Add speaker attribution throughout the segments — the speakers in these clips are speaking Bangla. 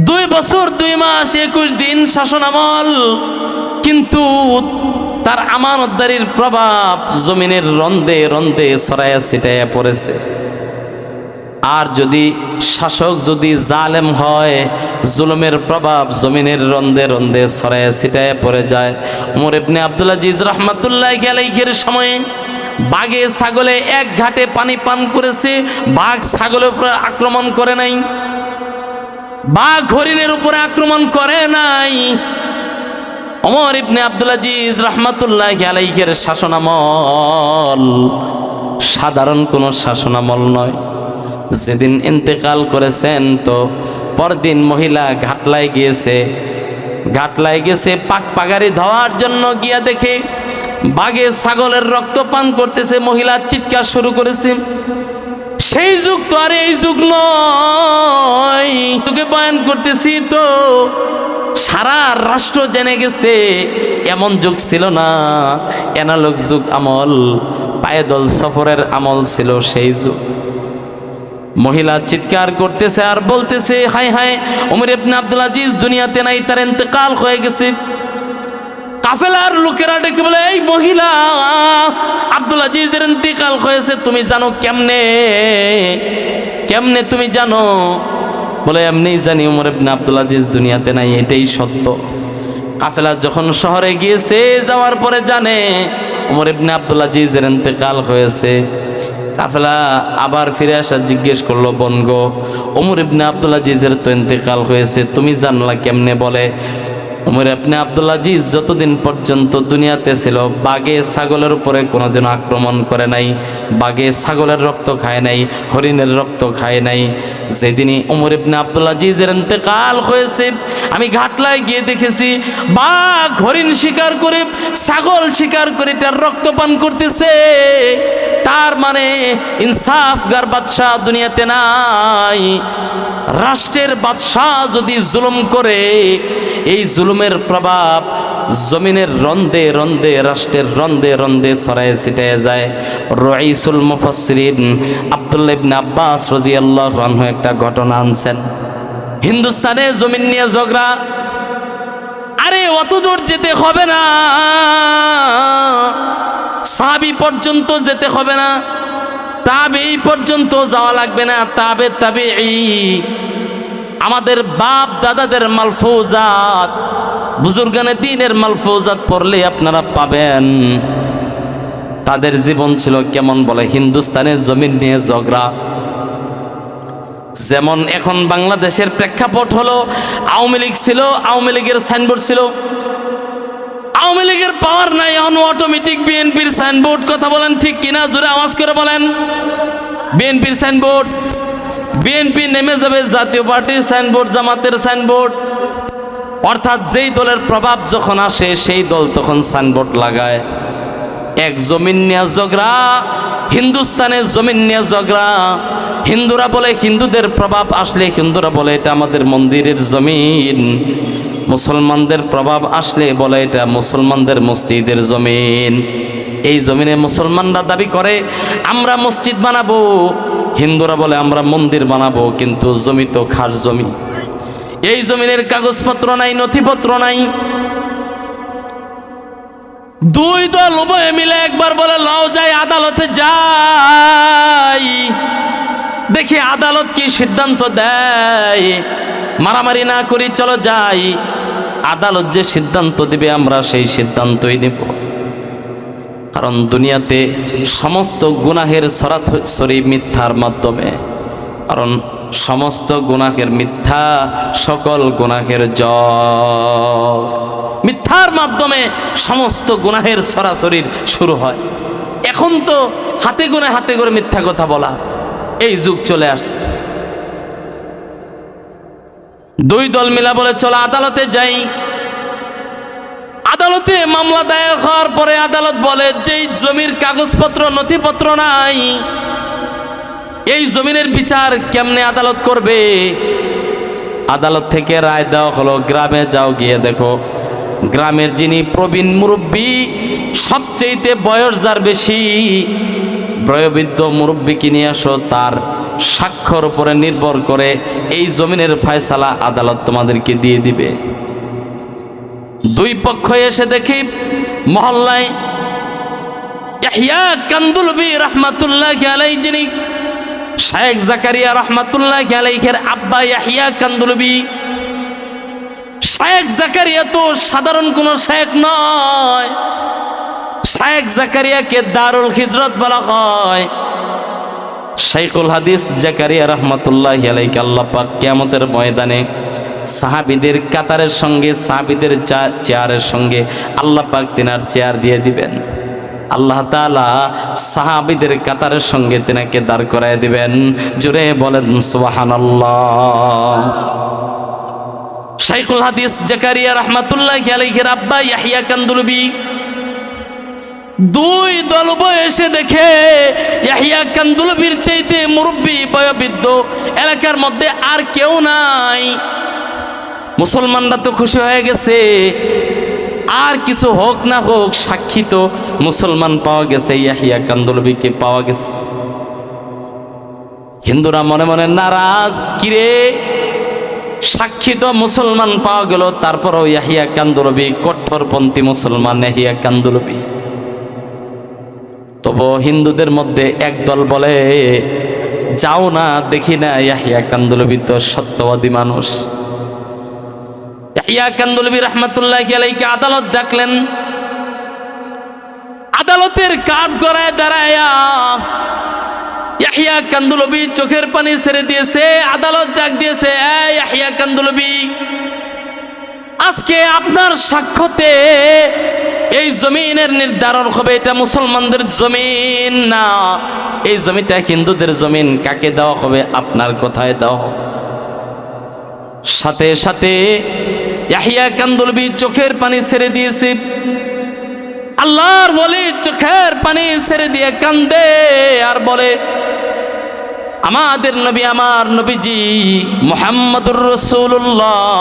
Speaker 1: 2 বছর 2 মাস 21 দিন শাসন আমল, কিন্তু তার আমানতদারির প্রভাব জমিনের রন্দে রন্দে ছড়ায়া ছিটায়া পড়েছে। আর যদি শাসক যদি জালেম হয়, জুলুমের প্রভাব জমিনের রন্দে রন্দে ছড়ায়া ছিটায়া পড়ে যায়। ওমর ইবনে আব্দুল আজিজ রাহমাতুল্লাহি আলাইহির সময়ে বাঘে ছাগলে এক ঘাটে পানি পান করেছে, বাঘ ছাগলের উপর আক্রমণ করে নাই, বাঘ হরিণের উপরে আক্রমণ করে নাই। ওমর ইবনে আব্দুল আজিজ রাহমাতুল্লাহি আলাইহির শাসনামল সাধারণ কোনো শাসনামল নয়। যেদিন ইন্তেকাল করেছেন তো পরদিন মহিলা ঘাটলায় গিয়েছে পাক পাগারি ধোয়ার জন্য, গিয়া দেখে বাঘে ছাগলের রক্ত পান করতেছে। মহিলা চিৎকার শুরু করেছে। সেই যুগ তো আর এই যুগ নয়, তোকে বয়ান করতেছি তো সারা রাষ্ট্র জেনে গেছে। এমন যুগ ছিল না, অ্যানালগ যুগ আমল, পায়দল সফরের আমল ছিল সেই যুগ। মহিলা চিৎকার করতেছে আর বলতেছে, হায় হায়, ওমর ইবনে আব্দুল আজিজ দুনিয়াতে নাই, তার ইন্তেকাল হয়ে গেছে। কাফেলার লোকেরা ডেকে বলে, এই মহিলা, আব্দুল আজিজের ইন্তেকাল হয়েছে, তুমি জানো কেমনে? কেমনে তুমি জানো? বলে, এমনি জানি, ওমর ইবনে আব্দুল আজিজ দুনিয়াতে নাই, এটাই সত্য। কাফেলা যখন শহরে গিয়েছে, যাওয়ার পরে জানে ওমর ইবনে আব্দুল আজিজের ইন্তেকাল হয়েছে। কাফেলা আবার ফিরে আসা জিজ্ঞেস করলো, বনগো, ওমর ইবনে আব্দুল আজিজের তো ইন্তেকাল হয়েছে, তুমি জানলা কেমনে? বলে, ওমর ইবনে আব্দুল আজিজ যতদিন পর্যন্ত দুনিয়াতে ছিল, বাঘে ছাগলের উপরে কোনোদিন আক্রমণ করে নাই, বাঘে ছাগলের রক্ত খায় নাই, হরিণের রক্ত খায় নাই। যেদিনই ওমর ইবনে আব্দুল আজিজের ইন্তেকাল হয়েছে, আমি ঘাটলায় গিয়ে দেখেছি বাঘ হরিণ শিকার করে, ছাগল শিকার করে তার রক্ত পান করতেছে। তার মানে ইনসাফগার বাদশাহ দুনিয়াতে নাই। রাষ্ট্রের বাদশাহ যদি জুলুম করে, এই জুলুমের প্রভাব জমিনের রন্দে রন্দে, রাষ্ট্রের রন্দে রন্দে ছড়ায় ছিটায় যায়। রাইসুল মুফাসসিরিন আব্দুল্লাহ ইবনে আব্বাস রাদিয়াল্লাহু আনহু একটা ঘটনা আনছেন। হিন্দুস্তানে জমিন নিয়ে ঝগড়া। আরে অত দূর যেতে হবে না, সাহাবী পর্যন্ত যেতে হবে না, তাবেঈ পর্যন্ত যাওয়া লাগবে না। তাবেঈ আমাদের বাপ দাদাদের মালফুজাত, বুজুর্গানে দ্বীনের মালফুজাত পড়লে আপনারা পাবেন তাদের জীবন ছিল কেমন। বলে, হিন্দুস্তানের জমিন নিয়ে ঝগড়া। যেমন এখন বাংলাদেশের প্রেক্ষাপট হলো, আওয়ামী লীগ ছিল, আওয়ামী লীগের সাইনবোর্ড ছিল। আওয়ামী লীগের পাওয়ার নাই, এখন অটোমেটিক বিএনপির সাইনবোর্ড। কথা বলেন ঠিক কিনা? জোরে আওয়াজ করে বলেন। বিএনপির সাইনবোর্ড, বিএনপি নেমে যাবে জাতীয় পার্টির সাইনবোর্ড, জামাতের সাইনবোর্ড। অর্থাৎ যেই দলের প্রভাব যখন আসে, সেই দল তখন সাইনবোর্ড লাগায়। এক জমিন নিয়ে ঝগড়া, হিন্দুস্তানের জমিন নিয়ে ঝগড়া। হিন্দুরা বলে হিন্দুদের প্রভাব আসলে, হিন্দুরা বলে এটা আমাদের মন্দিরের জমিন। মুসলমানদের প্রভাব আসলে বলে এটা মুসলমানদের মসজিদের জমিন। এই জমিনে মুসলমানরা দাবি করে আমরা মসজিদ বানাবো, হিন্দুরা বলে আমরা মন্দির বানাবো, কিন্তু জমি তো খাস জমি। এই জমিনের কাগজপত্র নাই, নথিপত্র নাই। দুই দল উভয়ে মিলে একবার বলে, লও যাই আদালতে যাই, দেখি আদালত কি সিদ্ধান্ত দেয়। মারামারি না করি, চলো যাই। আদালত যে সিদ্ধান্ত দিবে আমরা সেই সিদ্ধান্তই নেব। কারণ দুনিয়াতে সমস্ত গুনাহের ছড়াছড়ি মিথ্যার মাধ্যমে। কারণ সমস্ত গুনাহের মিথ্যা, সকল গুনাহের জড়। মিথ্যার মাধ্যমে সমস্ত গুনাহের ছড়াছড়ির শুরু হয়। এখন তো হাতে করে মিথ্যা কথা বলা, এই যুগ চলে আসছে। দুই দল মিলা বলে, চলো আদালতে যাই। আদালতে মামলা দায়ের হওয়ার পরে আদালত বলে, যেই জমির কাগজপত্র নথিপত্র নাই, এই জমিনের বিচার কেমনে আদালত করবে? আদালত থেকে রায় দেওয়া হলো, গ্রামে যাও, গিয়ে দেখো গ্রামের যিনি প্রবীণ মুরব্বী, সবচেয়ে বয়স যার বেশি, বয়োবৃদ্ধ মুরব্বীকে নিয়ে আসো, তার সাক্ষ্যর উপরে নির্ভর করে এই জমিনের ফয়সালা আদালত তোমাদেরকে দিয়ে দিবে। দুই পক্ষ এসে দেখি মহল্লায় ইয়াহইয়া কান্দুলবি রাহমাতুল্লাহি আলাইহি, যিনি শায়েখ জাকারিয়া রাহমাতুল্লাহি আলাইহির আব্বা ইয়াহইয়া কান্দুলবি। শায়েখ জাকারিয়া তো সাধারণ কোনো শায়েখ নয়, শায়েখ জাকারিয়াকে দারুল হিজরত বলা হয়। শাইখুল হাদিস জাকারিয়া রাহমাতুল্লাহি আলাইহি আল্লাহ পাক কিয়ামতের ময়দানে সাহাবীদের কাতারের সঙ্গে, সাহাবীদের চেয়ারের সঙ্গে আল্লাহ পাক তিনার চেয়ার দিয়ে দিবেন। আল্লাহ তাআলা সাহাবীদের কাতারের সঙ্গে তিনাকে দাঁড় করায় দিবেন। জোরে বলেন সুবহানাল্লাহ। শাইখুল হাদিস জাকারিয়া রাহমাতুল্লাহি আলাইহির আব্বা ইয়াহইয়া কান্দুলবি দুই দল বয়সে দেখে ইয়াহইয়া কান্দুলবির চাইতে মুরব্বী বয়োবৃদ্ধ এলাকার মধ্যে আর কেউ নাই। মুসলমানরা তো খুশি হয়ে গেছে, আর কিছু হোক না হোক সাক্ষী তো মুসলমান পাওয়া গেছে, ইয়াহইয়া কান্দুলবিকে পাওয়া গেছে। হিন্দুরা মনে মনে নারাজ, কিরে সাক্ষী তো মুসলমান পাওয়া গেল, তারপরও ইয়াহইয়া কান্দুলবি কঠোরপন্থী মুসলমান ইয়াহইয়া কান্দুলবি। তবু হিন্দুদের মধ্যে একদল বলে, যাও না, দেখি না ইয়াহইয়া কান্দুলবি তো সত্যবাদী মানুষ। ইয়াহইয়া কান্দুলবি রাহমাতুল্লাহি আলাইহি আদালত ডাকলেন। আদালতের কাঠ গড়ায় দাঁড়ায়া ইয়াহইয়া কান্দুলবি চোখের পানি ছেড়ে দিয়েছে। আদালত ডাক দিয়েছে, এই ইয়াহইয়া কান্দুলবি, আজকে আপনার সাক্ষ্যতে এই জমিনের নির্ধারণ হবে এটা মুসলমানদের জমিন না, এই জমিটা হিন্দুদের জমিন। কাকে দেওয়া হবে? আপনার কথায় দেওয়া হবে। সাথে সাথে ইয়াহইয়া কান্দুলবি চোখের পানি ছেড়ে দিয়েছে। আল্লাহর ওলি চোখের পানি ছেড়ে দিয়ে কান্দে আর বলে, আমাদের নবী, আমার নবীজি মুহাম্মদুর রাসূলুল্লাহ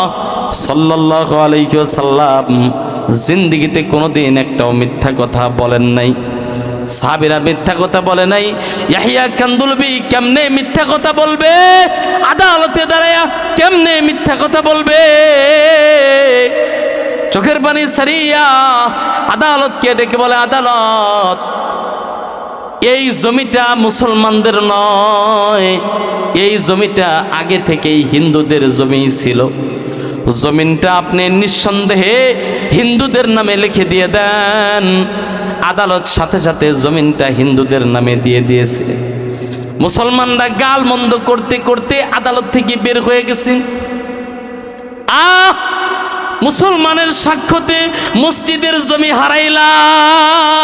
Speaker 1: সাল্লাল্লাহু আলাইহি ওয়াসাল্লাম জিন্দেগিতে কোনোদিন একটাও মিথ্যা কথা বলেন নাই। সাহাবীরা মিথ্যা কথা বলে নাই। ইয়াহইয়া কান্দুলবি কেমনে মিথ্যা কথা বলবে? আদালতে দাঁড়ায়া কেমনে মিথ্যা কথা বলবে? চোখের পানি ছাড়িয়া আদালতকে ডেকে বলে, আদালত, এই জমিটা মুসলমানদের নয়, এই জমিটা আগে থেকেই হিন্দুদের জমি ছিল। জমিনটা আপনি নিঃসন্দেহে হিন্দুদের নামে লিখে দিয়ে দেন। আদালত সাথে সাথে জমিনটা হিন্দুদের নামে দিয়ে দিয়েছে। মুসলমানরা গাল মন্দ করতে করতে আদালত থেকে বের হয়ে গেছে। মুসলমানের সাক্ষ্যতে মসজিদের জমি হারাইলাম,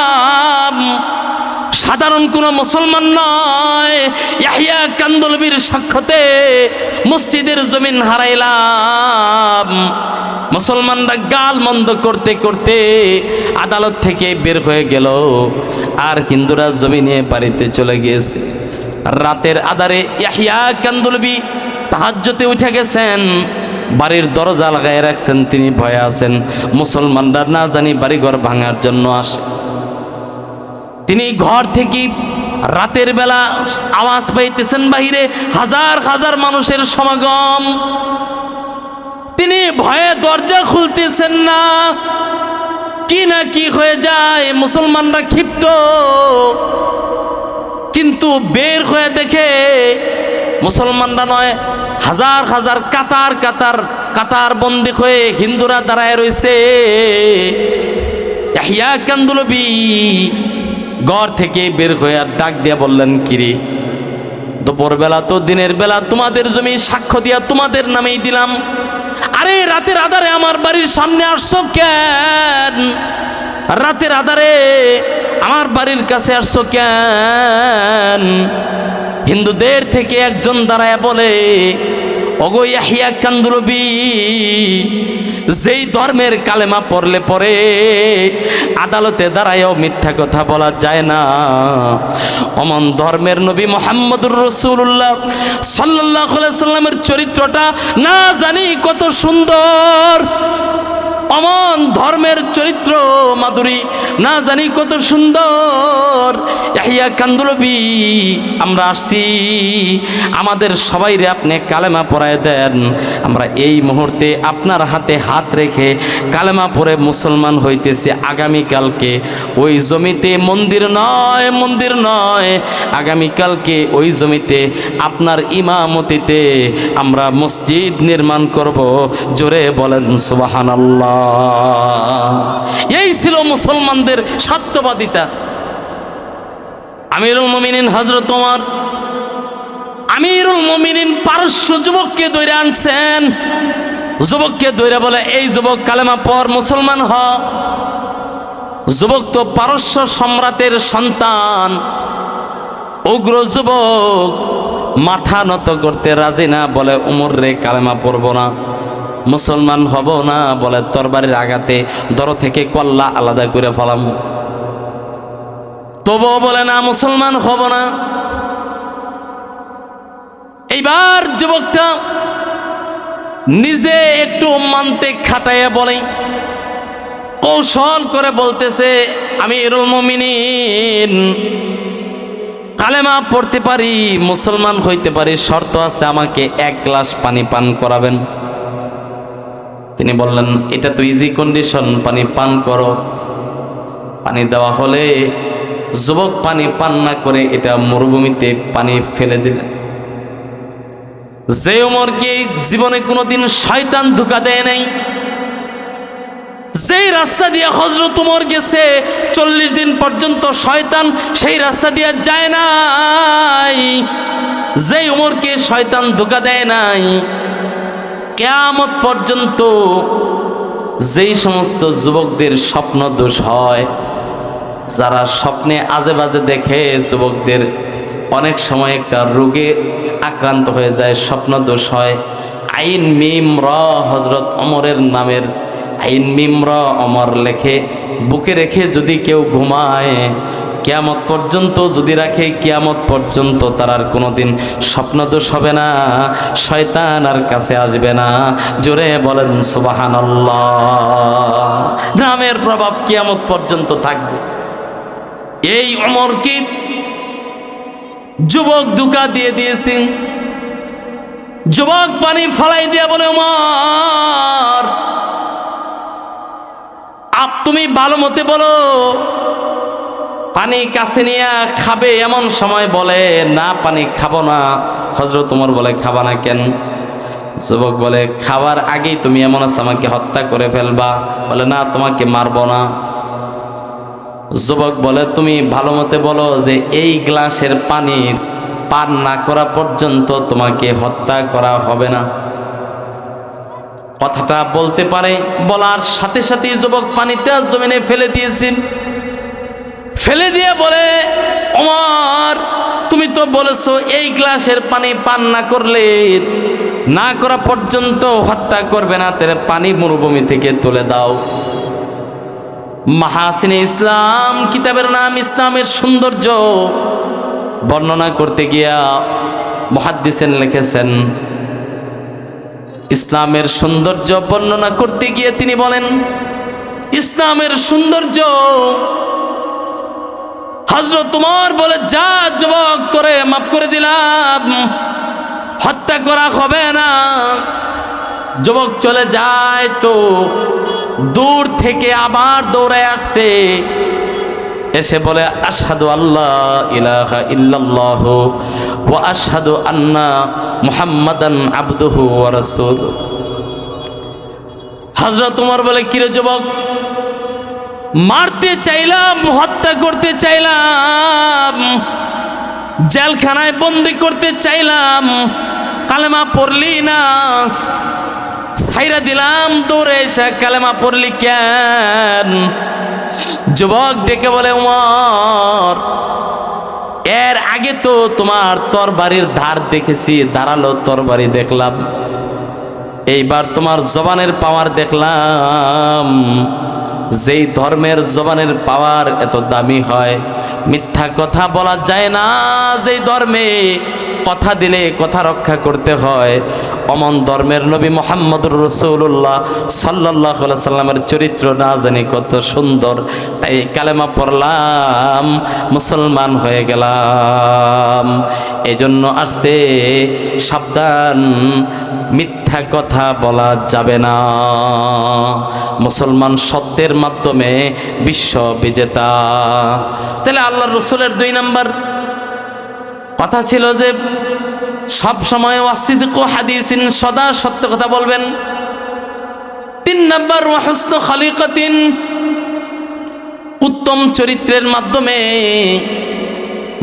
Speaker 1: সাধারণ কোনো মুসলমান নয়, ইয়াহইয়া কান্দুলবির সাক্ষ্যতে মসজিদের জমিন হারাইলাম। মুসলমানরা গাল মন্দ করতে করতে আদালত থেকে বের হয়ে গেল, আর হিন্দুরা জমি নিয়ে বাড়িতে চলে গিয়েছে। রাতের আধারে ইয়াহইয়া কান্দুলবি তাহাজ্জুদে উঠে গেছেন, বাড়ির দরজা লাগায় রাখছেন, তিনি ভয়ে আছেন মুসলমানরা না জানি বাড়িঘর ভাঙার জন্য আসে। তিনি ঘর থেকে রাতের বেলা আওয়াজ পাইতেছেন, বাহিরে হাজার হাজার মানুষের সমাগম। তিনি ভয়ে দরজা খুলতেছেন না, কি না কি হয়ে যায়, মুসলমানরা ক্ষিপ্ত। কিন্তু বের হয়ে দেখে মুসলমানরা নয়, হাজার হাজার কাতার কাতার কাতার বন্দী হয়ে হিন্দুরা দাঁড়ায় রয়েছে। ইয়াহইয়া কান্দুলবি ঘর থেকে বের হয়ে ডাক দিয়া বললেন, কিরে, দুপুর বেলা তো দিনের বেলা তোমাদের জমি সাক্ষ্য দিয়া তোমাদের নামেই দিলাম, আরে রাতের আধারে আমার বাড়ির সামনে আসছো কেন? রাতের আধারে আমার বাড়ির কাছে আসছো কেন? হিন্দুদের থেকে একজন দাঁড়ায় বলে, ওগো ইয়াহইয়া কান্দুলবি, যেই ধর্মের কালেমা পড়লে পরে আদালতে দাঁড়ায়ও মিথ্যা কথা বলা যায় না, অমন ধর্মের নবী মুহাম্মদুর রাসূলুল্লাহ সাল্লাল্লাহু আলাইহি সাল্লামের চরিত্রটা না জানি কত সুন্দর। অমন ধর্মের চরিত্র মাধুরী না জানি কত সুন্দর। ইয়াহিয়া কান্দুলবি, আমরা আসছি, আমাদের সবাইরে আপনি কালেমা পড়ায় দেন। আমরা এই মুহূর্তে আপনার হাতে হাত রেখে কালেমা পড়ে মুসলমান হইতেছি। আগামীকালকে ওই জমিতে মন্দির নয়, আগামীকালকে ওই জমিতে আপনার ইমামতিতে আমরা মসজিদ নির্মাণ করব। জোরে বলেন সুবহানাল্লাহ। এই ছিল মুসলমানদের সত্যবাদিতা। আমিরুল মুমিনিন হযরত ওমর, আমিরুল মুমিনিন পারস্য যুবককে ধরে আনছেন। যুবককে ধরে বলে, এই যুবক কালেমা পড়, মুসলমান হ। যুবক তো পারস্য সম্রাটের সন্তান, উগ্র যুবক, মাথা নত করতে রাজি না। বলে, উমর রে কালেমা পড়ব না, মুসলমান হব না। বলে, তরবারির আঘাতে দর থেকে কল্লা আলাদা করে ফেলাম। তবুও বলে না, মুসলমান হব না। এইবার যুবকটা নিজে একটু মানতে খাটাইয়া বলে, কৌশল করে বলতেছে, আমিরুল মুমিনিন কালেমা পড়তে পারি, মুসলমান হইতে পারি, শর্ত আছে, আমাকে 1 গ্লাস পানি পান করাবেন। তিনি বললেন, এটা তো ইজি কন্ডিশন, পানি পান করো। পানি দেওয়া হলে যুবক পানি পান না করে এটা মরুভূমিতে পানি ফেলে দিলেন। যে ওমরকে জীবনে কোনোদিন শয়তান ধোঁকা দেয় নাই, যেই রাস্তা দিয়ে হযরত ওমর গেছে 40 দিন পর্যন্ত শয়তান সেই রাস্তা দিয়ে যায় নাই, যেই ওমরকে শয়তান ধোঁকা দেয় নাই, কিয়ামত পর্যন্ত যেই সমস্ত যুবকদের স্বপ্ন দোষ হয়, যারা স্বপ্নে আজে বাজে দেখে, যুবকদের অনেক সময় একটা রোগে আক্রান্ত হয়ে যায়, স্বপ্ন দোষ হয়। আইন মিম র হযরত ওমরের নামের আইন মিম র ওমর লেখে বুকে রেখে যদি কেউ ঘুমায়, কিয়ামত পর্যন্ত যদি রাখে, কিয়ামত পর্যন্ত তার আর কোনোদিন স্বপ্নদোষ হবে না, শয়তান আর কাছে আসবে না। জোরে বলেন সুবহানাল্লাহ। নামের প্রভাব কিয়ামত পর্যন্ত থাকবে। এই ওমরকে যুবক ধোঁকা দিয়ে দিয়েছেন। যুবক পানি ফালাই দিয়ে বলে, ওমর তুমি ভালো মতে বলো, পানি কাছে নিয়ে খাবে। এমন সময় বলে, না পানি খাবো না। হযরত ওমর বলে, খাবা না কেন? যুবক বলে, খাবার আগেই তুমি এমন আছে আমাকে হত্যা করে ফেলবা। বলে, না তোমাকে মারবো না। যুবক বলে, তুমি ভালো মতে বলো যে এই গ্লাসের পানি পান না করা পর্যন্ত তোমাকে হত্যা করা হবে না। কথাটা বলতে পারে, বলার সাথে সাথে যুবক পানিটা জমিনে ফেলে দিয়েছে। ফেলে দিয়ে বলে, ওমর তুমি তো বলেছো এই গ্লাসের পানি পান না করলে, না করা পর্যন্ত হত্যা করবে না, তাহলে পানি মরুভূমি থেকে তুলে দাও। মাহাসিনে ইসলাম কিতাবের নাম, ইসলামের সৌন্দর্য বর্ণনা করতে গিয়া মুহাদ্দিসিন লিখেছেন, ইসলামের সৌন্দর্য বর্ণনা করতে গিয়ে তিনি বলেন, ইসলামের সৌন্দর্য হযরত ওমর বলে, যা যুবক তোরে মাফ করে দিলাম, হত্যা করা হবে না। যুবক চলে যায় তো দূর থেকে আবার দৌড়ে আসছে, এসে বলে, আশহাদু আল্লাহ ইলাহা ইল্লাল্লাহ ওয়া আশহাদু আন্না মুহাম্মাদান আবদুহু ওয়া রাসূলুহু। হযরত ওমর বলে, কিরে যুবক, মারতে চাইলাম, হত্যা করতে চাইলাম, জেলখানায় বন্দি করতে চাইলাম, কালেমা পড়লি না, ছাইরা দিলাম, দৌড়ে এসে কালেমা পড়লি কেন? যুবক ডেকে বলে, ওমর এর আগে তো তোমার তরবারির ধার দেখেছি, ধারালো তরবারি দেখলাম, এইবার তোমার জবানের পাওয়ার দেখলাম। যেই ধর্মের জবানের পাওয়ার এত দামি হয়, মিথ্যা কথা বলা যায় না, যেই ধর্মে কথা দিলে কথা রক্ষা করতে হয়। অমন ধর্মের নবী মুহাম্মদুর রাসূলুল্লাহ সাল্লাল্লাহু আলাইহি সাল্লামের চরিত্র না জানি কত সুন্দর, তাই কালেমা পড়লাম, মুসলমান হয়ে গেলাম। এজন্য আসছে সাবধান, মিথ্যা কথা বলা যাবে না। মুসলমান সত্যের মাধ্যমে বিশ্ব বিজেতা। তাহলে আল্লাহর রাসূলের 2 নাম্বার কথা ছিল যে সব সময় ওয়াসিদকু হাদিসিন, সদা সত্য কথা বলবেন। 3 নাম্বার ওয়া হুসনু খলিকাতিন, উত্তম চরিত্রের মাধ্যমে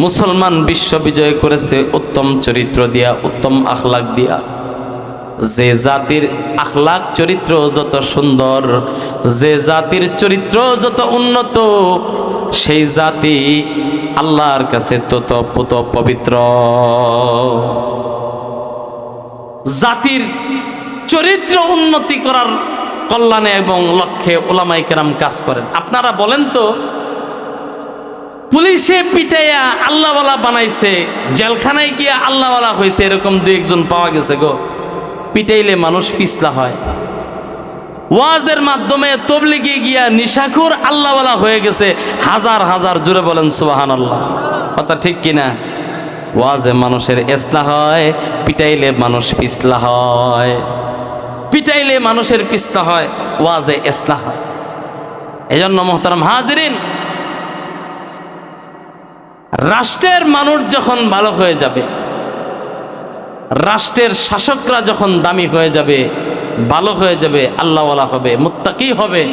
Speaker 1: মুসলমান বিশ্ব বিজয় করেছে, উত্তম চরিত্র দিয়া, উত্তম আখলাক দিয়া। যে জাতির আখলাক চরিত্র যত সুন্দর, যে জাতির চরিত্র যত উন্নত, সেই জাতি আল্লাহর কাছে তত পবিত্র। জাতির চরিত্র উন্নতি করার কল্যাণে এবং লক্ষ্যে ওলামায়ে কেরাম কাজ করেন। আপনারা বলেন তো, পুলিশে পিটাইয়া আল্লাহওয়ালা বানাইছে, জেলখানায় গিয়া আল্লাহওয়ালা হয়েছে, এরকম 2-1 পাওয়া গেছে গো। পিটাইলে মানুষ পিছলা হয়। ওয়াজের মাধ্যমে তবলিগে গিয়া নিশাখোর আল্লাহওয়ালা হয়ে গেছে হাজার হাজার। জুড়ে বলেন সুবহানাল্লাহ। কথা ঠিক কিনা? ওয়াজে মানুষের ইসলাহ হয়, পিটাইলে মানুষ পিছলা হয়। পিটাইলে মানুষের পিছলা হয়, ওয়াজে ইসলাহ হয়। এজন্য মুহতারাম হাজিরিন, রাষ্ট্রের মানুষ যখন ভালো হয়ে যাবে, রাষ্ট্রের শাসকরা যখন দামি হয়ে যাবে, ভালো হয়ে যাবে, আল্লাহওয়ালা হবে, মুত্তাকি হবে,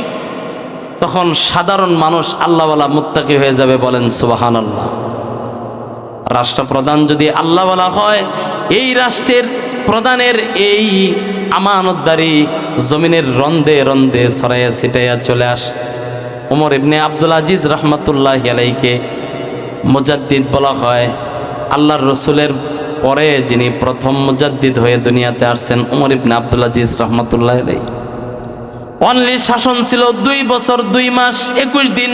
Speaker 1: তখন সাধারণ মানুষ আল্লাহওয়ালা মুত্তাকি হয়ে যাবে। বলেন সুবহানাল্লাহ। রাষ্ট্রপ্রধান যদি আল্লাহওয়ালা হয়, এই রাষ্ট্রের প্রধানের এই আমানতদারি জমিনের রন্দে রন্দে ছড়াইয়া ছিটাইয়া চলে আসে। ওমর ইবনে আব্দুল আজিজ রহমতুল্লাহি আলাইহিকে মুজাদ্দিদ বলা হয়। আল্লাহর রসুলের পরে যিনি প্রথম মুজাদ্দিদ হয়ে দুনিয়াতে আসছেন, ওমর ইবনে আব্দুল আজিজ রহমতুল্লাহি আলাইহি। অনলি শাসন ছিল 2 বছর 2 মাস 21 দিন।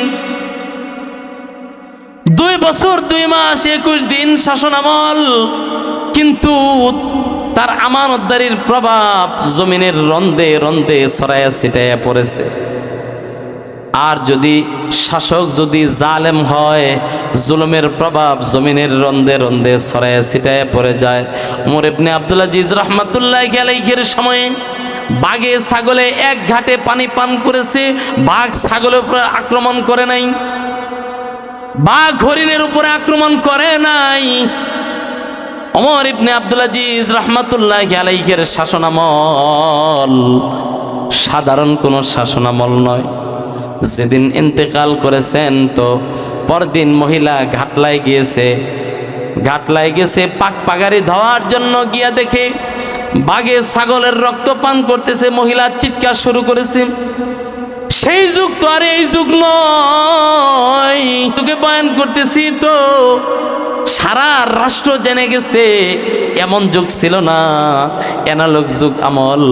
Speaker 1: 2 বছর 2 মাস 21 দিন শাসন আমল, কিন্তু তার আমানতদারির প্রভাব জমিনের রন্দে রন্দে ছড়াইয়া ছিটাইয়া পড়েছে। আর যদি শাসক যদি জালেম হয়, জুলুমের প্রভাব জমিনের রন্দে রন্দে ছড়াইয়া ছিটাইয়া পড়ে যায়। ওমর ইবনে আব্দুল আজিজ রাহমাতুল্লাহি আলাইহির সময়ে বাঘে ছাগলে এক ঘাটে পানি পান করেছে, বাঘ ছাগলের উপরে আক্রমণ করে নাই, বাঘ হরিণের উপরে আক্রমণ করে নাই। ওমর ইবনে আব্দুল আজিজ রাহমাতুল্লাহি আলাইহির শাসনামল সাধারণ কোনো শাসনামল নয়। যেদিন ইন্তেকাল করেছেন, তো পরদিন মহিলা ঘাটলায় গিয়েছে পাক পাগারি ধোয়ার জন্য। গিয়া দেখে বাঘে ছাগলের রক্ত পান করতেছে, মহিলা চিৎকার শুরু করেছে। সেই যুগ তো আর এই যুগ নয়, তোকে বয়ান করতেছি তো সারা রাষ্ট্র জেনে গেছে। এমন যুগ ছিল না, অ্যানালগ যুগ আমল,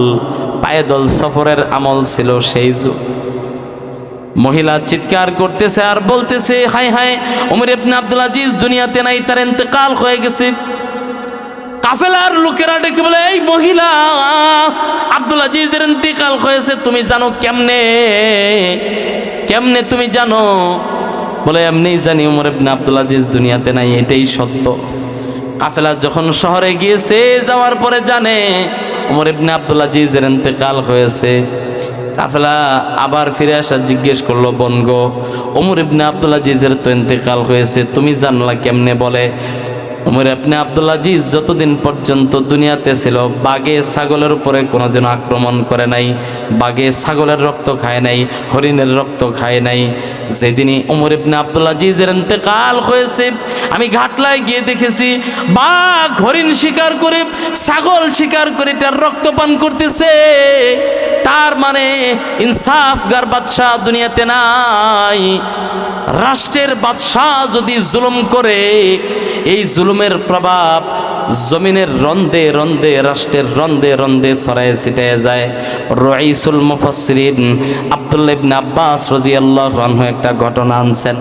Speaker 1: পায়দল সফরের আমল ছিল সেই যুগ। মহিলা চিৎকার করতেছে আর বলতেছে, হায় হায়, ওমর ইবনে আব্দুল আজিজ দুনিয়াতে নাই, তার ইন্তেকাল হয়ে গেছে। কাফেলার লোকেরা ডেকে বলে, এই মহিলা, আব্দুল আজিজের ইন্তেকাল হয়েছে, তুমি জানো কেমনে? কেমনে তুমি জানো? বলে, এমনি জানি, ওমর ইবনে আব্দুল আজিজ দুনিয়াতে নাই, এটাই সত্য। কাফেলা যখন শহরে গিয়েছে, যাওয়ার পরে জানে ওমর ইবনে আব্দুল আজিজের ইন্তেকাল হয়েছে। কাফেলা আবার ফিরে আসা জিজ্ঞেস করলো, বোন গো, ওমর ইবনে আব্দুল আজিজের তো ইন্তেকাল হয়েছে, তুমি জানলা কেমনে? বলে, ওমর ইবনে আব্দুল আজিজ যতদিন পর্যন্ত দুনিয়াতে ছিল, বাঘে ছাগলের উপরে কোনোদিন আক্রমণ করে নাই, বাঘে ছাগলের রক্ত খায় নাই, হরিণের রক্ত খায় নাই। যেদিনই ওমর ইবনে আব্দুল আজিজের ইন্তেকাল হয়েছে, আমি ঘাটলায় গিয়ে দেখেছি বাঘ হরিণ শিকার করে, ছাগল শিকার করে তার রক্ত পান করতেছে। তার মানে ইনসাফগার বাদশাহ দুনিয়াতে নাই। রাষ্ট্রের বাদশাহ যদি জুলুম করে, এই জুলুমের প্রভাব জমিনের রন্দে রন্দে, রাষ্ট্রের রন্দে রন্দে ছড়ায় ছিটায় যায়। রাইসুল মুফাসসিরিন আব্দুল্লাহ ইবনে আব্বাস রাদিয়াল্লাহু আনহু একটা ঘটনা আনছেন।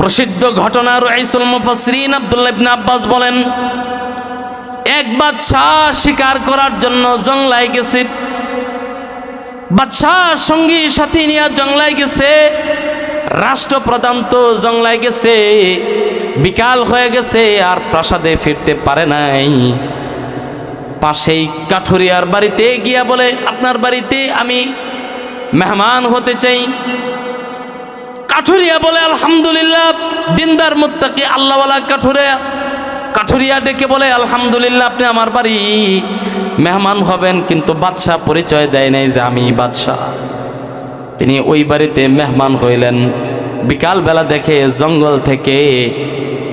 Speaker 1: প্রসিদ্ধ ঘটনা রাইসুল মুফাসসিরিন আব্দুল্লাহ ইবনে আব্বাস বলেন, এক বাদশাহ শিকার করার জন্য জংলায় গেছে। বাদশাহ সঙ্গী সাথী নিয়ে জংলায় গেছে। রাষ্ট্রপ্রধান তো জংলায় গেছে, বিকাল হয়ে গেছে আর প্রাসাদে ফিরতে পারে নাই। পাশেই কাঠুরিয়ার বাড়িতে গিয়া বলে, আপনার বাড়িতে আমি মেহমান হতে চাই। কাঠুরিয়া বলে, আলহামদুলিল্লাহ, দিনদার মুত্তাকি আল্লাহওয়ালা কাঠুরিয়া। কাঠুরিয়া ডেকে বলে, আলহামদুলিল্লাহ, আপনি আমার বাড়ি মেহমান হবেন। কিন্তু বাদশাহ পরিচয় দেয় নাই যে আমি বাদশাহ। তিনি ওই বাড়িতে মেহমান হইলেন। বিকালবেলা দেখে জঙ্গল থেকে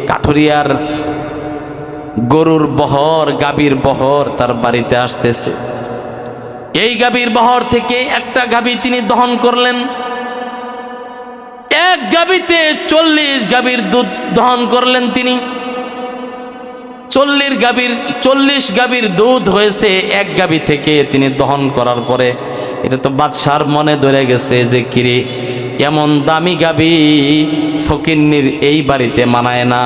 Speaker 1: কাঠুরিয়ার গরুর বহর, গাভীর বহর তার বাড়িতে আসতেছে। এই গাভীর বহর থেকে একটা গাভী তিনি দহন করলেন। এক গাভীতে 40 গাভীর দুধ দহন করলেন তিনি। 40 গাভীর দুধ হয়েছে এক গাভী থেকে তিনি দহন করার পরে। এটা তো বাদশার মনে ধরে গেছে যে কিরে, এমন দামি গাভী ফকিন্নির এই বাড়িতে মানায় না,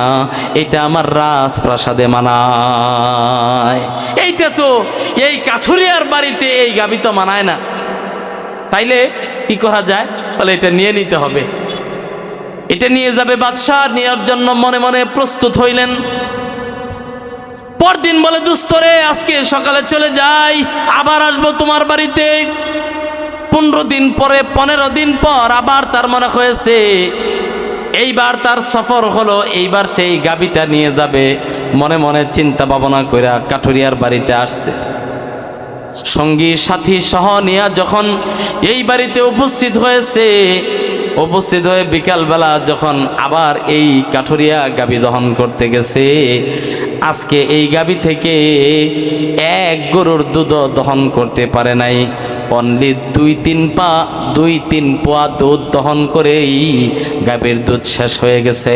Speaker 1: এটা আমার রাজপ্রাসাদে মানায়। এইটা তো এই কাঠুরিয়ার বাড়িতে এই গাভী তো মানায় না। তাইলে কি করা যায়? বলে এটা নিয়ে নিতে হবে। এটা নিয়ে যাবে বাদশাহ। নেওয়ার জন্য মনে মনে প্রস্তুত হইলেন। পরদিন বলে, দুস্তরে আজকে সকালে চলে যাই, আবার আসবো তোমার বাড়িতে। 15 দিন পরে, 15 দিন পর আবার তার মনে হয়েছে এইবার তার সফর হলো, এইবার সেই গাভীটা নিয়ে যাবে। মনে মনে চিন্তা ভাবনা করে কাঠুরিয়ার বাড়িতে আসছে। সঙ্গী সাথী সহ নিয়ে যখন এই বাড়িতে উপস্থিত হয়েছে, উপস্থিত হয়ে বিকালবেলা যখন আবার এই কাঠুরিয়া গাভী দহন করতে গেছে, আজকে এই গাভী থেকে এক গরুর দুধ দহন করতে পারে নাই। অনলি 2-3 পোয়া দুধ দহন করেই গাভীর দুধ শেষ হয়ে গেছে।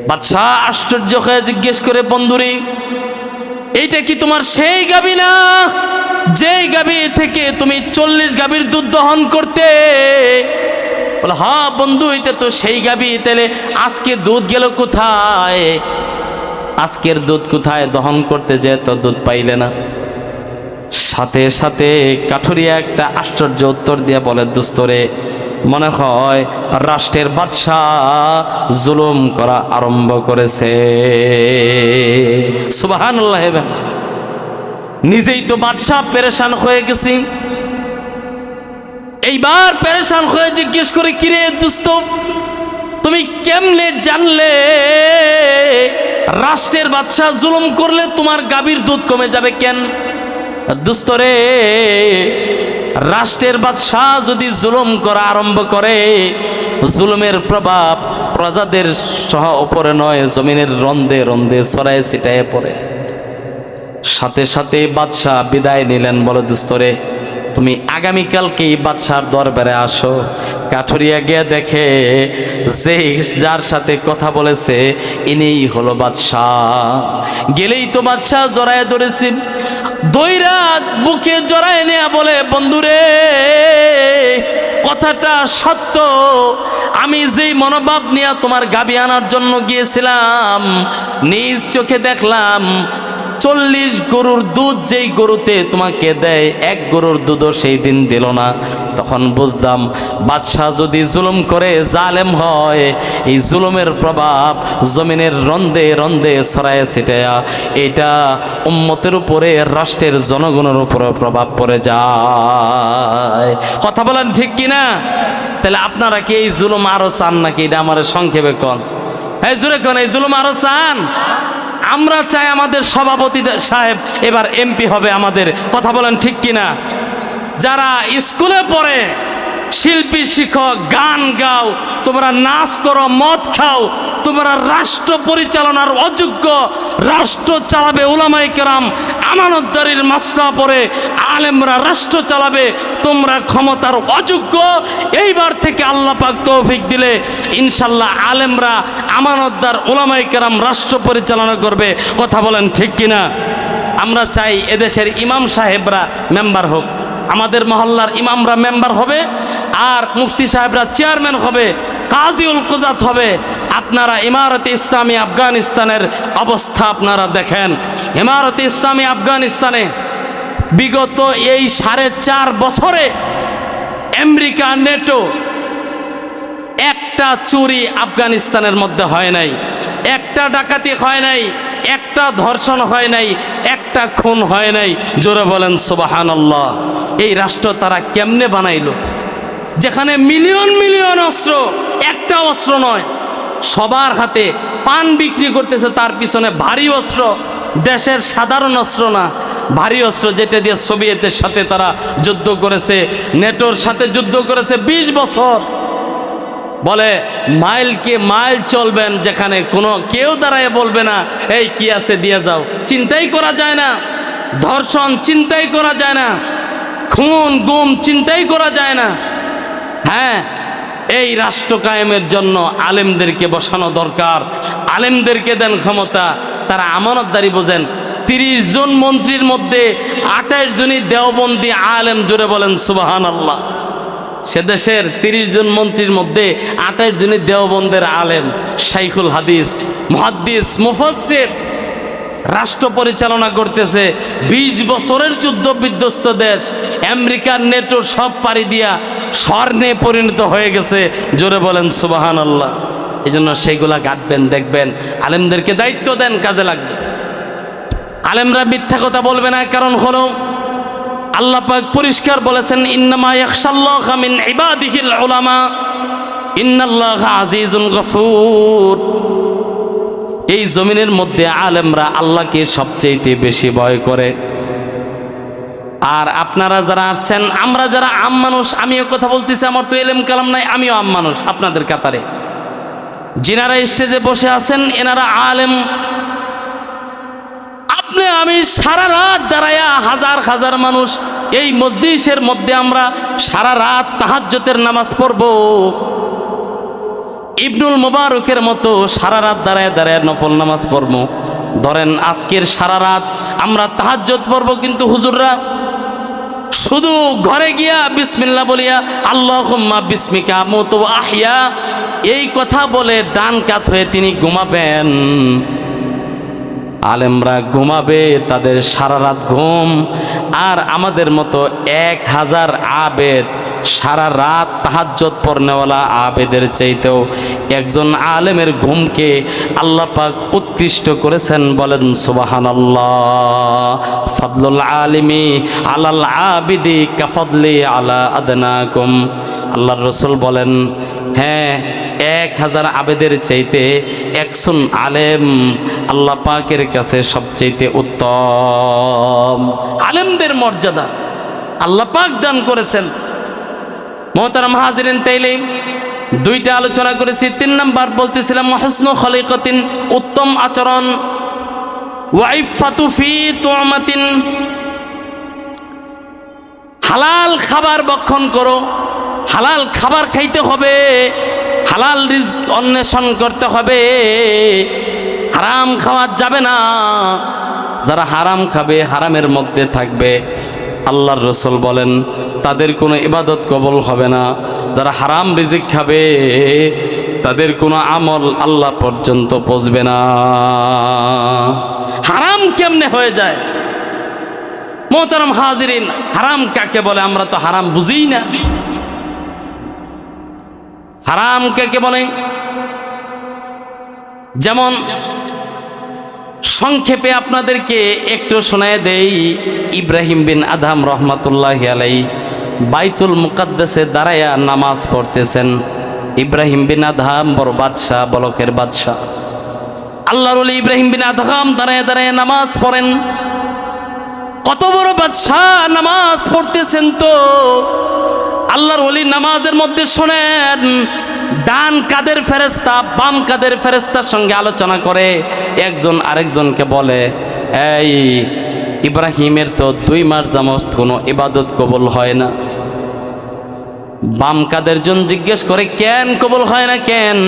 Speaker 1: বাদশাহ আশ্চর্য হয়ে জিজ্ঞেস করে, বন্ধুরে, এইটা কি তোমার সেই গাভী না যেই গাভী থেকে তুমি 40 গাভীর দুধ দহন করতে? বলে, হ্যাঁ বন্ধু, এটা তো সেই গাভী। তাহলে আজকে দুধ গেল কোথায়? আজকের দুধ কোথায়? দহন করতে যে তো দুধ পাইলে না। সাথে সাথে কাঠুরিয়া একটা আশ্চর্য উত্তর দিয়ে বলে, দোস্তরে, মনে হয় রাষ্ট্রের বাদশাহ জুলুম করা আরম্ভ করেছে। সুবহানাল্লাহ। নিজেই তো বাদশাহ পেরেশান হয়ে গেছি। এইবার পেরেশান হয়ে জিজ্ঞেস করে, কিরে দোস্ত, তুমি কেমনে জানলে রাষ্ট্রের বাদশাহ জুলুম করলে তোমার গাভীর দুধ কমে যাবে কেন? দোস্তরে, রাষ্ট্রের বাদশাহ যদি জুলুম করা আরম্ভ করে, জুলুমের প্রভাব প্রজাদের সহ উপরে নয়, জমিনের রন্দে রন্দে ছড়ায় ছিটায় পড়ে। সাথে সাথে বাদশাহ বিদায় নিলেন। বলে, দোস্তরে, তুমি আগামীকালকেই বাদশার দরবারে আসো। কাঠুরিয়া গিয়ে দেখে যে যার সাথে কথা বলেছে ইনিই হলো বাদশাহ। গেলেই তো বাদশাহ জড়ায় ধরেছি, দইরা বুকে জড়ায় নেয়া বলে, বন্ধুরে, কথাটা সত্য। আমি যেই মনোভাব নিয়ে তোমার গাভী আনার জন্য গিয়েছিলাম, নিজ চোখে দেখলাম 40 গরুর দুধ যেই গরুতে তোমাকে দেয়, এক গরুর দুধও সেই দিন দিল না। তখন বুঝলাম বাদশাহ যদি জুলুম করে, জালেম হয়, এই জুলুমের প্রভাব জমিনের রন্দে রন্দে ছড়ায় ছিটায়া এটা উম্মতের উপরে, রাষ্ট্রের জনগণের উপরে প্রভাব পড়ে যায়। কথা বলেন ঠিক কিনা? তাহলে আপনারা কি এই জুলুম আরো চান নাকি? এটা আমার সংক্ষেপে কন, এই জোরে কন, এই জুলুম আরো চান? আমরা চাই আমাদের সভাপতি সাহেব এবার এমপি হবে আমাদের। কথা বলেন ঠিক কিনা? যারা স্কুলে পড়ে, শিল্পী শিক্ষক, গান গাও, তোমরা নাচ করো, মদ খাও, তোমরা রাষ্ট্র পরিচালনার অযোগ্য। রাষ্ট্র চালাবে উলামায়ে কেরাম, আমানতদারির মাস্টার পড়ে আলেমরা রাষ্ট্র চালাবে, তোমরা ক্ষমতার অযোগ্য। এইবার থেকে আল্লাহ পাক তৌফিক দিলে ইনশাল্লাহ আলেমরা, আমানতদার, উলামায়ে কেরাম রাষ্ট্র পরিচালনা করবে। কথা বলেন ঠিক কিনা? আমরা চাই এদেশের ইমাম সাহেবরা মেম্বার হোক, আমাদের মহল্লার ইমামরা মেম্বার হবে, আর মুফতি সাহেবরা চেয়ারম্যান হবে। কাজীউল কুজাত হবে। আপনারা ইমারতে ইসলামী আফগানিস্তানের অবস্থা আপনারা দেখেন। ইমারতে ইসলামী আফগানিস্তানে বিগত এই 4.5 বছরে আমেরিকা, নেটো, একটা চুরি আফগানিস্তানের মধ্যে হয় নাই, একটা ডাকাতি হয় নাই, একটা ধর্ষণ হয় নাই, একটা খুন হয় নাই। জোরে বলেন সুবহানাল্লাহ। এই রাষ্ট্র তারা কেমনে বানাইলো, যেখানে মিলিয়ন মিলিয়ন অস্ত্র, একটা অস্ত্র নয়, সবার হাতে পান বিক্রি করতেছে, তার পিছনে ভারী অস্ত্র, দেশের সাধারণ অস্ত্র না, ভারী অস্ত্র, যেটা দিয়ে সোভিয়েতের সাথে তারা যুদ্ধ করেছে, নেটোর সাথে যুদ্ধ করেছে 20 বছর। বলে মাইলকে মাইল চলবেন, যেখানে কোনো কেউ দাঁড়ায় বলবে না এই কি আছে দিয়ে যাও। চিন্তাই করা যায় না, ধর্ষণ চিন্তাই করা যায় না, খুন গুম চিন্তাই করা যায় না। হ্যাঁ, এই রাষ্ট্র কায়েমের জন্য আলেমদেরকে বসানো দরকার। আলেমদেরকে দেন ক্ষমতা, তারা আমানতদারি বোঝেন। 30 জন মন্ত্রীর মধ্যে 28 জনই দেওবন্দি আলেম। জোরে বলেন সুবহানাল্লাহ। সে দেশের 30 জন মন্ত্রীর মধ্যে 28 জনই দেওবন্দের আলেম, শাইখুল হাদিস, মুহাদ্দিস, মুফাসসির। রাষ্ট্র পরিচালনা করতেছে। 20 বছরের যুদ্ধ বিধ্বস্ত দেশ আমেরিকার, নেটোর সব পাড়ি দিয়া স্বর্ণে পরিণত হয়ে গেছে। জোরে বলেন সুবহানাল্লাহ। এই জন্য সেইগুলা গাঁটবেন, দেখবেন। আলেমদেরকে দায়িত্ব দেন, কাজে লাগবে। আলেমরা মিথ্যা কথা বলবে না, কারণ হলো আল্লাহ পাক পরিষ্কার বলেছেন, ইন্নামা ইয়াখশাল্লাহা মিন ইবাদিহিল উলামা ইন্নাল্লাহা আজিজুন গফুর। এই জমিনের মধ্যে আলেমরা আল্লাহকে সবচেয়ে বেশি ভয় করে। আর আপনারা যারা আসছেন, আমরা যারা আম মানুষ, আমিও কথা বলতেছি, আমার তো এলেম কালাম নাই, আমিও আম মানুষ আপনাদের কাতারে। যিনারা স্টেজে বসে আছেন এনারা আলেম। আপনি আমি সারা রাত দাঁড়ায়া, হাজার হাজার মানুষ এই মজলিসের মধ্যে আমরা সারা রাত তাহাজ্জুদের নামাজ পড়ব। ইবনুল মুবারকের মতো সারা রাত দাঁড়ায় দাঁড়ায় নফল নামাজ পড়ব। ধরেন আজকের সারা রাত আমরা তাহাজ্জুদ পড়ব, কিন্তু হুজুররা শুধু ঘরে গিয়া বিসমিল্লাহ বলিয়া আল্লাহুম্মা বিসমিকা আমুতু ওয়া আহইয়া এই কথা বলে ডান কাত হয়ে তিনি ঘুমাবেন। আলেমরা ঘুমাবে, তাদের সারা রাত ঘুম। আর আমাদের মতো 1000 আবেদ, সারা রাত তাহাজ্জুদ পড়নেওয়ালা আবেদের চাইতেও একজন আলেমের ঘুমকে আল্লাহ পাক উৎকৃষ্ট করেছেন। বলেন সুবহানাল্লাহ। ফাদলুল আলিমি আলাল আবিদি কাফাদলি আলা আদনাকুম। আল্লাহর রাসূল বলেন, হ্যাঁ, 1000 আবেদের চাইতে 100 আলেম আল্লাহ পাকের কাছে সবচাইতে উত্তম। আলেমদের মর্যাদা আল্লাহ পাক দান করেছেন। মোহতারাম হাজিরিন, তাইলে 2টা আলোচনা করেছি। 3 নাম্বার বলতেছিলাম হুসনু খলিকাতিন, উত্তম আচরণ, ওয়াইফাতু ফি তুমাতিন, হালাল খাবার ভক্ষণ করো। হালাল খাবার খাইতে হবে, হালাল রিজক অন্বেষণ করতে হবে, হারাম খাওয়া যাবে না। যারা হারাম খাবে, হারামের মধ্যে থাকবে, আল্লাহর রাসূল বলেন তাদের কোনো ইবাদত কবুল হবে না। যারা হারাম রিজিক খাবে, তাদের কোনো আমল আল্লাহ পর্যন্ত পৌঁছবে না। হারাম কেমনে হয়ে যায়? মোহতারাম হাজিরিন, হারাম কাকে বলে আমরা তো হারাম বুঝিই না। হারাম কাকে বলে? যেমন সংক্ষেপে আপনাদেরকে একটু শোনায় দেই। ইব্রাহিম বিন আদহাম রহমাতুল্লাহি আলাইহি বাইতুল মুকাদ্দাসে দাঁড়ায়া নামাজ পড়তেছেন। ইব্রাহিম বিন আদহাম বড় বাদশাহ, বলকের বাদশাহ। আল্লাহর ওলি ইব্রাহিম বিন আদহাম দাঁড়ায় দাঁড়ায় নামাজ পড়েন। কত বড় বাদশাহ নামাজ পড়তেছেন, তো আল্লাহর ওলি নামাজের মধ্যে শোনেন ডান কাদের ফেরেশতা বাম কাদের ফেরেশতার সঙ্গে আলোচনা করে। একজন আরেকজনকে বলে, এই ইব্রাহিমের তো 2 মাস যাবত কোনো ইবাদত কবুল হয় না। বাম কাদের জন জিজ্ঞেস করে, কেন কবুল হয় না কেন?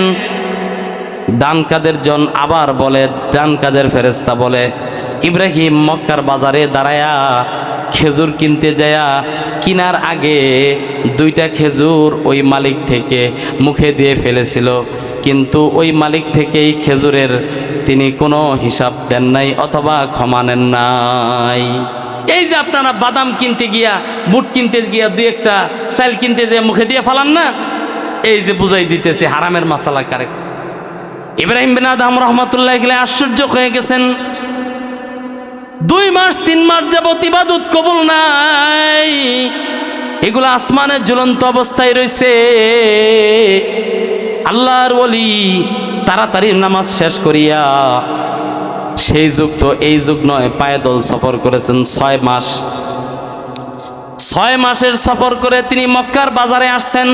Speaker 1: ডান কাদের জন আবার বলে, ডান কাদের ফেরেশতা বলে, ইব্রাহিম মক্কার বাজারে দাঁড়ায়া খেজুর কিনতে যায়া কিনার আগে 2টা খেজুর ওই মালিক থেকে মুখে দিয়ে ফেলেছিল, কিন্তু ওই মালিক থেকেই খেজুরের তিনি কোনো হিসাব দেন নাই অথবা ক্ষমা নেন নাই। এই যে আপনারা বাদাম কিনতে গিয়া, বুট কিনতে গিয়া 2-1টা চাল কিনতে যে মুখে দিয়ে ফালান না, এই যে বুঝাই দিতেছে হারামের মাসালা কারেক্ট। ইব্রাহিম বিন আদহাম রহমতুল্লাহ আশ্চর্য হয়ে গেছেন, 2 মাস 3 মাস যাবত ইবাদত কবুল নাই, এগুলো আসমানে ঝুলন্ত অবস্থায় রয়েছে। আল্লাহর ওলি তাড়াতাড়ি নামাজ শেষ করিয়া, সেই যুগ তো এই যুগ নয়, পায়দল সফর করেছেন 6 মাস। 6 মাসের সফর করে তিনি মক্কার বাজারে আসছেন।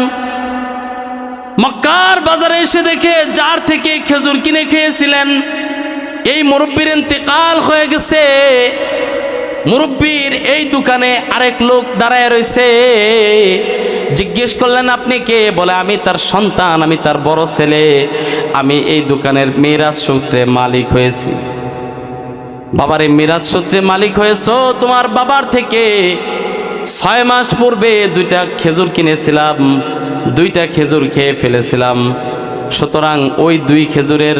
Speaker 1: মক্কার বাজারে এসে দেখে যার থেকে খেজুর কিনে খেয়েছিলেন এই মুরব্বির ইন্তেকাল হয়ে গেছে। মুরব্বির এই দোকানে আরেক লোক দাঁড়ায় রয়েছে। জিজ্ঞেস করলেন আপনি কে? বলে আমি তার সন্তান, আমি তার বড় ছেলে, আমি এই দোকানের মিরাজ সূত্রে মালিক হয়েছি। বাবারে মিরাজ সূত্রে মালিক হয়েছো? তোমার বাবার থেকে 6 মাস পূর্বে 2টা খেজুর কিনেছিলাম, 2টা খেজুর খেয়ে ফেলেছিলাম, সুতরাং ওই 2 খেজুরের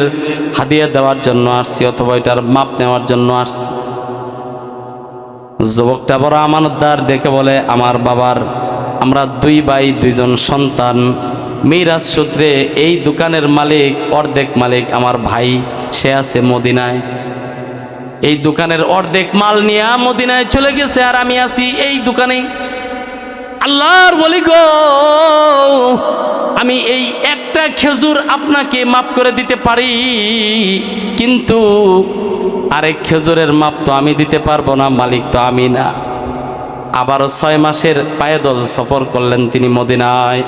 Speaker 1: হাদিয়া দেওয়ার জন্য আসছি, অথবা এটার মাপ নেওয়ার জন্য আসছি। যুবকটা বড় আমানতদার, ডেকে বলে আমার বাবার, আমরা 2 ভাই 2 জন সন্তান, মিরাজ সূত্রে এই দোকানের মালিক, অর্ধেক মালিক আমার ভাই, সে আছে মদিনায়, এই দোকানের অর্ধেক মাল নিয়ে মদিনায় চলে গেছে, আর আমি আছি এই দোকানে। আল্লাহর বলি গো, আমি এই একটা খেজুর আপনাকে মাফ করে দিতে পারি, কিন্তু আরেক খেজুরের মাপ তো আমি দিতে পারবো না, মালিক তো আমি না। আবারও 6 মাসের পায়দল সফর করলেন তিনি মদিনায়।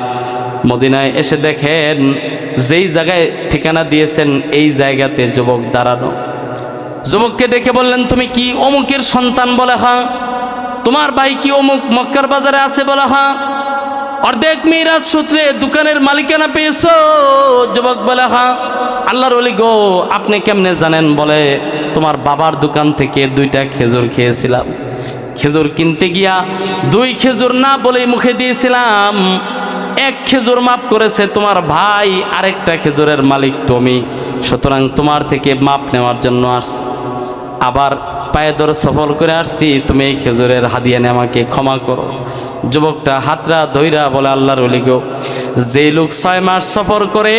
Speaker 1: মদিনায় এসে দেখেন যেই জায়গায় ঠিকানা দিয়েছেন এই জায়গাতে যুবক দাঁড়ানো। যুবককে ডেকে বললেন তুমি কি অমুকের সন্তান? বলে হ্যাঁ। তোমার ভাই কি অমুক মক্কার বাজারে আছে? বলে হ্যাঁ। অর্ধেক মিরাজ সূত্রে দোকানের মালিকানা পেয়েছো? যুবক বলে হ্যাঁ। আল্লাহর ওলি গো, আপনি কেমনে জানেন? বলে তোমার বাবার দোকান থেকে 2টা খেজুর খেয়েছিলাম, খেজুর কিনতে গিয়া 2 খেজুর না বলেই মুখে দিয়েছিলাম, 1 খেজুর মাপ করেছে তোমার ভাই, আরেকটা খেজুরের মালিক তুমি, সুতরাং তোমার থেকে মাপ নেওয়ার জন্য আসছি। আবার পায়ে ধরে সফর করে আসছি, তুমি এই খেজুরের হাদিয়া নিয়ে আমাকে ক্ষমা করো। যুবকটা হাতরা ধইরা বলে আল্লাহর ওলি গো, যে লোক 6 মাস সফর করে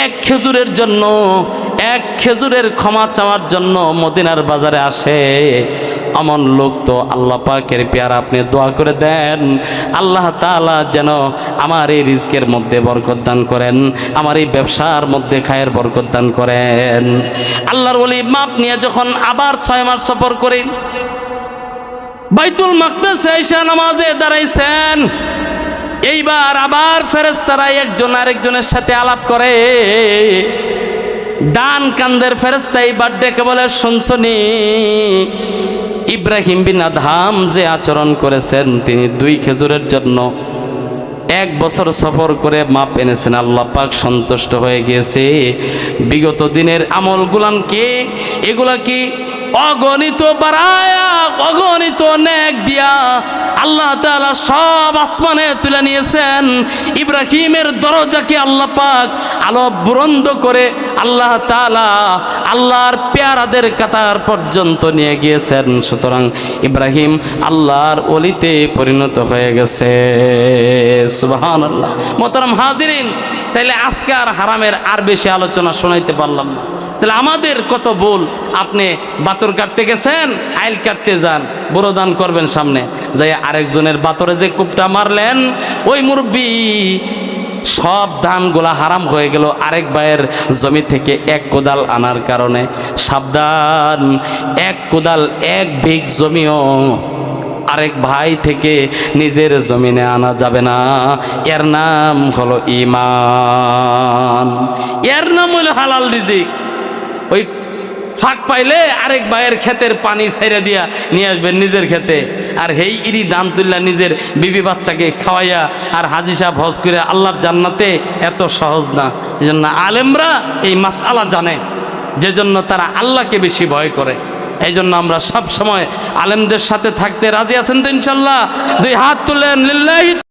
Speaker 1: 1 খেজুরের জন্য, 1 খেজুরের ক্ষমা চাওয়ার জন্য মদিনার বাজারে আসে, এমন লোক তো আল্লাহ পাকের পেয়ারা, আপনি দোয়া করে দেন আল্লাহ তাআলা যেন আমার এই রিজকের মধ্যে বরকত দান করেন, আমার এই ব্যবসার মধ্যে খায়ের বরকত দান করেন। আল্লাহর ওলি মাপ নিয়ে যখন আবার 6 মাস সফর করে বাইতুল মাকদাসে এসে নামাজে দাঁড়াইছেন, এইবার আবার ফেরেশতারা একজন আরেকজনের সাথে আলাপ করে। ডান কান্দের ফেরেশতা এইবার ডেকে বলে শুনছনি ইব্রাহিম বিন আদহাম যে আচরণ করেছেন, তিনি 2 খেজুরের জন্য 1 বছর সফর করে মাপ এনেছেন, আল্লাহ পাক সন্তুষ্ট হয়ে গিয়েছে। বিগত দিনের আমলগুলানকে, এগুলা কি অগণিত বাড়ায়া, অগণিত নেক দিয়া আল্লাহ তাআলা সব আসমানে তুলে নিয়েছেন। ইব্রাহিমের দরজাকে আল্লাহ পাক আলো বুলন্দ করে আল্লাহ তাআলা আল্লাহর পেয়ারাদের কাতার পর্যন্ত নিয়ে গিয়েছেন। সুতরাং ইব্রাহিম আল্লাহর ওলিতে পরিণত হয়ে গেছে। সুবহানাল্লাহ। মোহতারাম হাজিরিন, তাইলে আজকে আর হারামের আর বেশি আলোচনা শোনাইতে পারলাম না। তাহলে আমাদের কত ভুল। আপনি বাতর কাটতে গেছেন, আইল কাটতে যান, বড় দান করবেন সামনে যাই, আরেকজনের বাতরে যে কূপটা মারলেন, ওই মুরব্বী সব ধানগুলা হারাম হয়ে গেল আরেক ভাইয়ের জমি থেকে 1 কোদাল আনার কারণে। সাবধান, 1 কোদাল 1 বিঘ জমিও আরেক ভাই থেকে নিজের জমিনে আনা যাবে না। এর নাম হলো ঈমান, এর নাম হলো হালাল রিজিক। ওই ফাঁক পাইলে আরেক ভাইয়ের ক্ষেতের পানি ছেড়ে দিয়া নিয়ে আসবেন নিজের ক্ষেতে, আর হেই ইরি দান তুল্লা নিজের বিবি বাচ্চাকে খাওয়াইয়া আর হাজি সাহেব হজ করে আল্লাহর জান্নাতে এত সহজ না। এই জন্য আলেমরা এই মাসআলা জানে, যে জন্য তারা আল্লাহকে বেশি ভয় করে। এই জন্য আমরা সব সময় আলেমদের সাথে থাকতে রাজি আছেন তো ইনশাল্লাহ? দুই হাত তুলেন লিল্লাহি।